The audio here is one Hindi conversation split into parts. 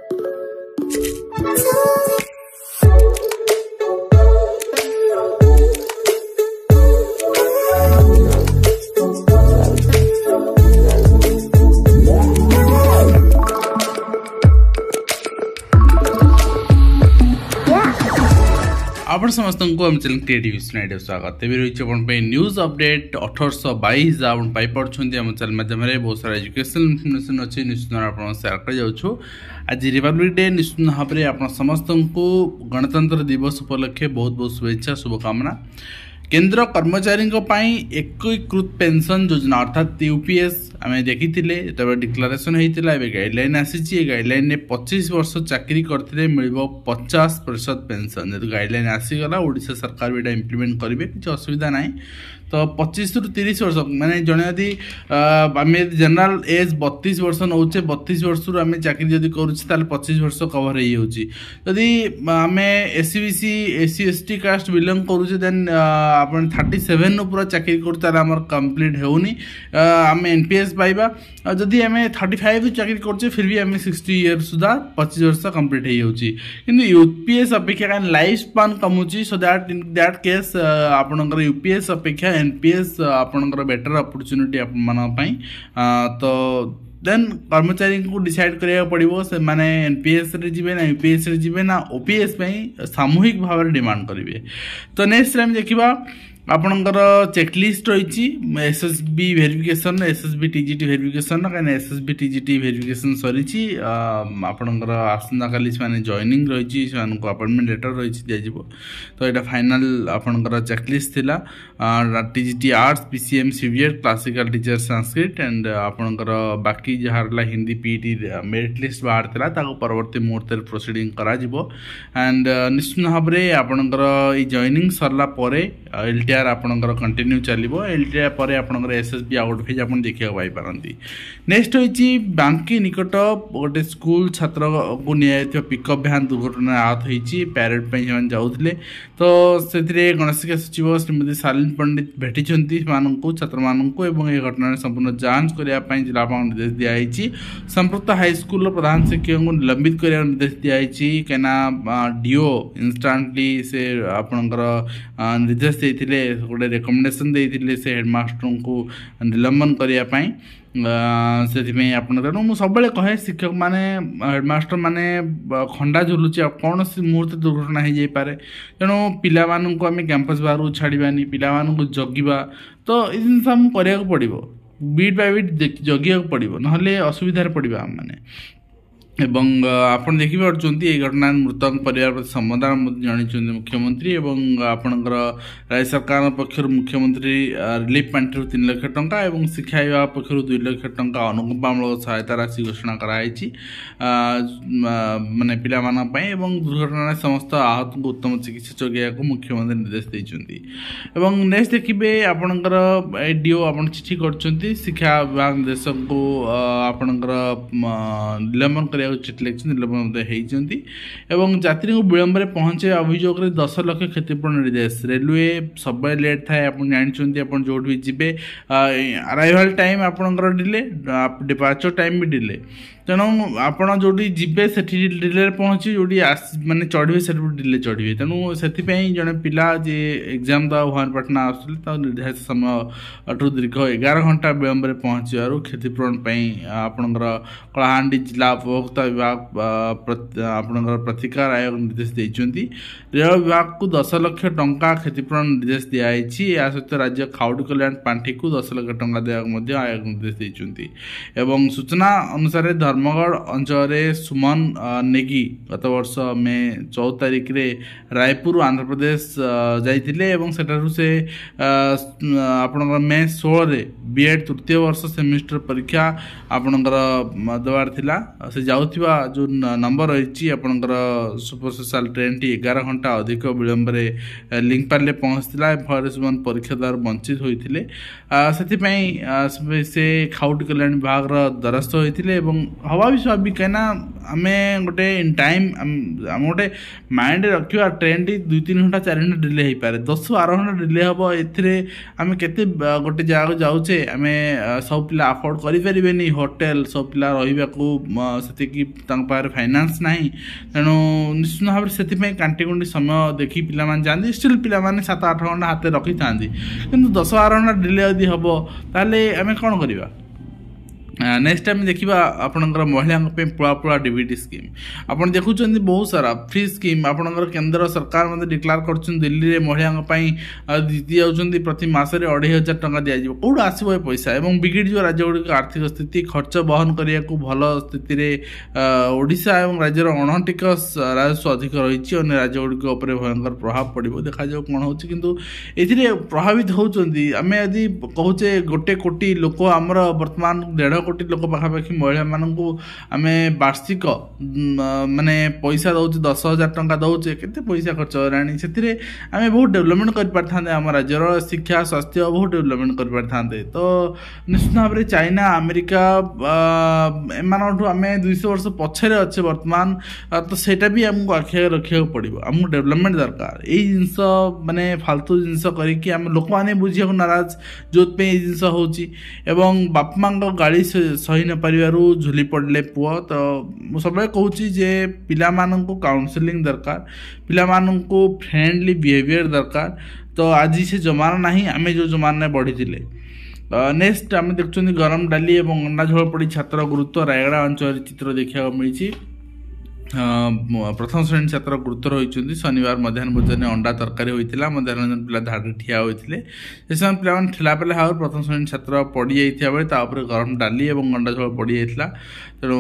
आपण समस्त को हम चैनल क्रिएटिव स्नाइड स्वागत तेज रही अपन न्यूज अपडेट 1822 आप पाइपी आम चैनल माध्यम बहुत सारा एजुकेशनल इनफर्मेशन अच्छी निश्चित आप सेयार कर जाऊँ। आज रिपब्लिक डे निश्चित भाव में आप समस्त को गणतंत्र दिवस उपलक्षे बहुत बहुत शुभेच्छा शुभकामना। केंद्र कर्मचारी एकीकृत पेंशन योजना अर्थात यूपीएस आम देखी जो डिक्लेरेशन होता है गाइडलाइन आसी गाइडलाइन 25 वर्ष चाकरी करते मिल 50% पेंशन जो गाइडलाइन आसीगला ओडिशा सरकार भी इम्प्लीमेंट करेंगे किसी असुविधा ना। तो 25 ରୁ 30 वर्ष माने जड़े यदि आम जनरल एज 32 वर्ष नौचे 32 वर्ष आम चाकरी जब करुचे 25 वर्ष कवर होदी आम SC BC SC ST caste belong करुचे देन आप 37 पूरा चाकरी कर कंप्लीट होनी आम एनपीएस पाइबा। जदि आम 35 चाकरी कर फिर भी आम 60 इयर सुधा 25 वर्ष कंप्लीट हो यूपीएस अपेक्षा लाइफ स्पान कमुची so that in that case आपनकर यूपीएस अपेक्षा एनपीएस आपनकर बेटर अपॉर्चुनिटी आपन तो देन कर्मचारी को डिसाइड करिया पड़िबो से माने एनपीएस रे जिबे ना यूपीएस रे जिबे ना ओपीएस सामूहिक भाव में डिमांड करेंगे। तो नेक्स्ट टाइम देखा आपणकर चेकलिस्ट रही SSB verification SSB TGT verification कहीं एसएसबी टीजीटी वेरिफिकेशन सरी आपणकर आसंता काली से जॉइनिंग रही अपॉइंटमेंट लेटर रही दिज्व। तो यहाँ फाइनल आपणकर चेकलिस्ट थिला टीजीटी आर्ट्स पीसीएम सीबीएड क्लासिकल टीचर संस्कृत एंड आपणकर बाकी जहाँ हिंदी पीटी मेरिट लिस्ट बाहर था परवर्ती मुहूर्त प्रोसीडिंग करा एंड निश्चित भाव में आपणकर जॉइनिंग सरला परे एलटीआर आपणकर कंटिन्यू चलो एलटीआर पर आपणकर एसएसबी आउट फेज आप देखा पारती। नेक्स्ट होती बांकी निकट गोटे स्कूल छात्र को नि पिकअप भ्यान दुर्घटना आहत होती पैरेड पर जाऊे। तो से गणेश शिक्षा सचिव श्रीमती शालिनी पंडित भेटी छात्र मानू ये घटना संपूर्ण जांच करने जिलापाल निर्देश दिखाई संपृक्त हाईस्कूल प्रधान शिक्षक को निलंबित करने निर्देश दिखाई कहीं डीओ इंस्टाटली से आपणकर निर्देश देते गोटे रेकमेंडेशन देते से हेडमास्टर को निलंबन करने से तेणु मुझे सब कहे शिक्षक माने हेडमास्टर माने खंडा झुलुची कौन मुहूर्त दुर्घटना हो जाए तेणु पिला को आम कैंपस बाहर छाड़ानी पिला जगिबा तो ये जिन आम करा पड़ो बीट बाय बीट जगिया पड़ो ना असुविधार पड़ा आम मैंने एवं आपन देखि पार्चंती ये घटना मृतक परिवार प्रति संवेदना जन मुख्यमंत्री एवं आपणकर राज्य सरकार पक्षर मुख्यमंत्री रिलीफ पांठि 3 लाख टंका एवं शिक्षा विभाग पक्षर 2 लाख टंका अनुकंपामूलक सहायता राशि घोषणा कराई माने पिला माना पई एवं दुर्घटना समस्त आहत को उत्तम चिकित्सा जोगिया को मुख्यमंत्री निर्देश देइचंती। एवं नेक्स्ट देखिबे आपणकर डीओ आपन चिठी करचंती शिक्षा विभाग निर्देशक को आपणकर निलंबन कर चिठी लिखिं निलंबन एवं यात्री को विलंब पहुंचे अभियोग 10 लाख क्षतिपूर्ण निर्देश। रेलवे सब लेट थाए आप जानते आप जो भी जी अराइवल टाइम आपंकर डिले डिपार्चर टाइम भी डिले तेणु आपड़ जो जीवे से डिले पहुँची जो मानने चढ़े से डिले चढ़े तेणु से जड़े पिला जी एग्जाम दवा भवानीपाटना आसुले निर्धारित समय दीर्घ 11 घंटा विलंब पहुँचार क्षतिपूरण आपणकर कलाहांडी जिला उपभोक्ता विभाग आपणकर प्रतिकार आयोग निर्देश देते। रेल विभाग को 10 लाख टंका क्षतिपूरण निर्देश दिखाई या सहित राज्य खाउटी कल्याण पांठि को 10 लाख टंका देवाक आयोग निर्देश देते। एवं सूचना अनुसार धर्मगढ़ अंचल सुमन नेगी गत वर्ष मे 14 तारिख रे रायपुर आंध्र प्रदेश जाइथिले एवं सेठारु से आपणकर मे 16 रे बीएड तृतीय वर्ष सेमिस्टर परीक्षा आपणकर देवार थिला से जाउथिबा जो नंबर रही आपणकर सुपर स्पेशल ट्रेन टी 11 घंटा अधिक विलंब लिंकपाले पहुंचला फल से परीक्षा द्वारा वंचित होते से खाउटी कल्याण विभाग द्वारस्थ होते हवा भी स्वाभाविक कहीं आम गोटे इन टाइम आम गोटे माइंड रखा ट्रेन टी 2-3 घंटा 4 घंटा डिले हो पाए 10-12 घंटा डिले हम एमें केते गोटे जगह जाऊे आम सब पिला अफोर्ड करें होटेल सब पिला रहा फाइनान्स ना तेणु निश्चित भाव में से कांटीकुंडी समय देखी पिला जाती स्टिल पिला 7-8 घंटा हाथ रखी था कि 10-12 घंटा डिले यदि हम ताले आम कौन करवा। नेक्स्ट टाइम देखा आपणकर महिला पुआ पुआ डीबीटी स्कीम आपड़ देखुं बहुत सारा फ्री स्कीम आपणकर केंद्र सरकार डिक्लेयर कर दिल्ली में महिला दी जाऊँच प्रति मसरे 2500 टंका दिज्व कौट आसो ये पैसा और बिगिड़ जो राज्य गुड़िक आर्थिक स्थिति खर्च बहन करने को भल स्थिति ओडिशा और राज्यर अणटिक राजस्व अधिक रही अन्य राज्य गुड़िक भयंकर प्रभाव पड़ो देखा कौन हो कि प्रभावित होती आम यदि कहूचे 1 कोटी लोक आमर बर्तमान 1.5 कोटी लोक पाखापाखि महिला मानू आम वार्षिक माने पैसा दौचे 10,000 टंका दौचे केते पैसा खर्च होलानी से आम बहुत डेवलपमेंट कर पारथांते आम राज्यर शिक्षा स्वास्थ्य बहुत डेवलपमेंट कर पारथांते। तो निश्चित भाव में चाइना अमेरिका एम आम 200 वर्ष पछरे अच्छे वर्तमान तो सेटा भी आमको आखि रखा पड़ो आमको डेवलपमेंट दरकार यही जिनस माने फालतू जिनस करके आम लोक मैंने बुझा नाराज जो जिनस हो बाप माँ गाड़ी सही न पारू झुली पड़े पुआ। तो सब कहूँ जे पिला माननकु काउंसलिंग दरकार पिला माननकु फ्रेंडली बिहेवियर दरकार। तो आज से जमाना नहीं आम जो जमाना बढ़ी थे। नेक्स्ट आम देखुं गरम डाली और अंडा झोल पड़ी छात्र गुरुत्व रायगड़ा अंचल चित्र देखा मिली प्रथम श्रेणी छात्र गुरुतर होती शनिवार मध्याह्न भोजन अंडा तरकारी होता मध्याह्न भोजन पिला धाड़ी ठिया होते से समय पे ठेला पेला हाउ प्रथम श्रेणी छात्र पड़ जाता बेले गरम डाली और अंडा झोल पड़ जाता तेणु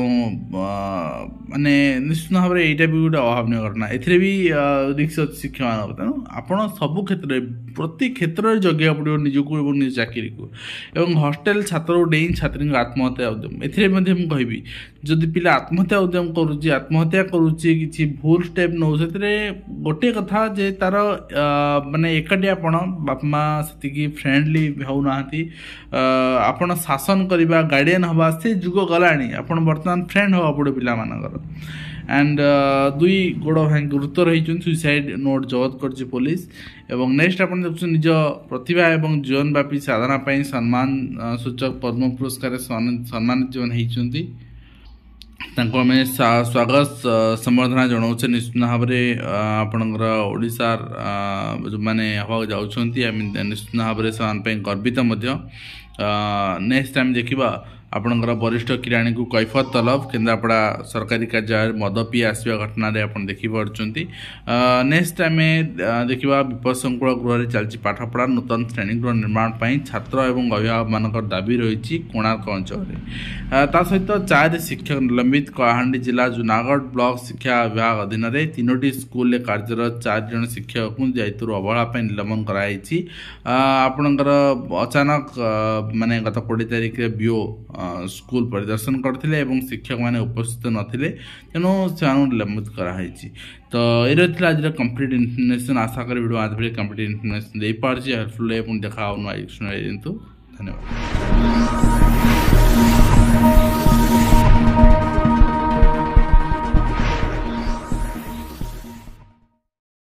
माने निश्चित भाव में यहाँ भी गोटे अभावन घटना ए भी रिक्स अच्छी शिक्षक मान तेणु आपड़ सबू क्षेत्र प्रति क्षेत्र में जगह पड़ो निजक और निज चाकरी को और हस्टेल छात्र डेई छात्री आत्महत्या उद्यम ए कहि जदि पिला आत्महत्या उद्यम करुच्ची आत्महत्या करुच्ची किसी भूल स्टेप नौ से गोटे कथा जे तार माने एकाटियापण बाप माँ से फ्रेंडली होना आपण शासन करवा गार्डियन हवा से जुग गलानी आपण बर्तमान फ्रेंड हवा पड़े पिला मानकर एंड 2 गोड़ भाई गुरुतर रही सुइसाइड नोट जबत कर पुलिस। एवं नेक्स्ट आप देखते निज प्रतिभा और जीवन व्यापी साधना सम्मान सूचक पद्म पुरस्कार सम्मानित जो होती आम स्वागत संबर्धना जनाऊे निश्चित भाव में आपणकर ओडिशार जो मैंने हवा जाऊँगी निश्चित भाव में से गर्वित। नेक्स्ट टाइम देखा आपणकर वरिष्ठ किराणी को कैफत तलब केन्द्रापड़ा सरकारी कार्यालय मद पी आसवा घटना आप देखिपी। नेक्स्ट आम देखा विपद संकुल गृह चलती पाठपढ़ा नूतन श्रेणीगृह निर्माण पर छात्र और अभिभावक मान दाबी रही कोणार्क अंचल सहित 4 शिक्षक निलंबित कलाहांडी जिला जूनागढ़ ब्लॉक शिक्षा विभाग अधीन 3टी स्कूल कार्यरत 4 जन शिक्षक को दायित्व अवहेला निलंबन कराई। आपणकर अचानक माने गत 20 तारिख बीओ स्कूल परिदर्शन करते शिक्षक मैंने उपस्थित नथिले तेणु से निलंबित कराई। तो ये आज कंप्लीट इनफर्मेशन आशा करी वीडियो आज कंप्लीट इनफर्मेशन दे पार्टी हेल्पफुल देखा धन्यवाद।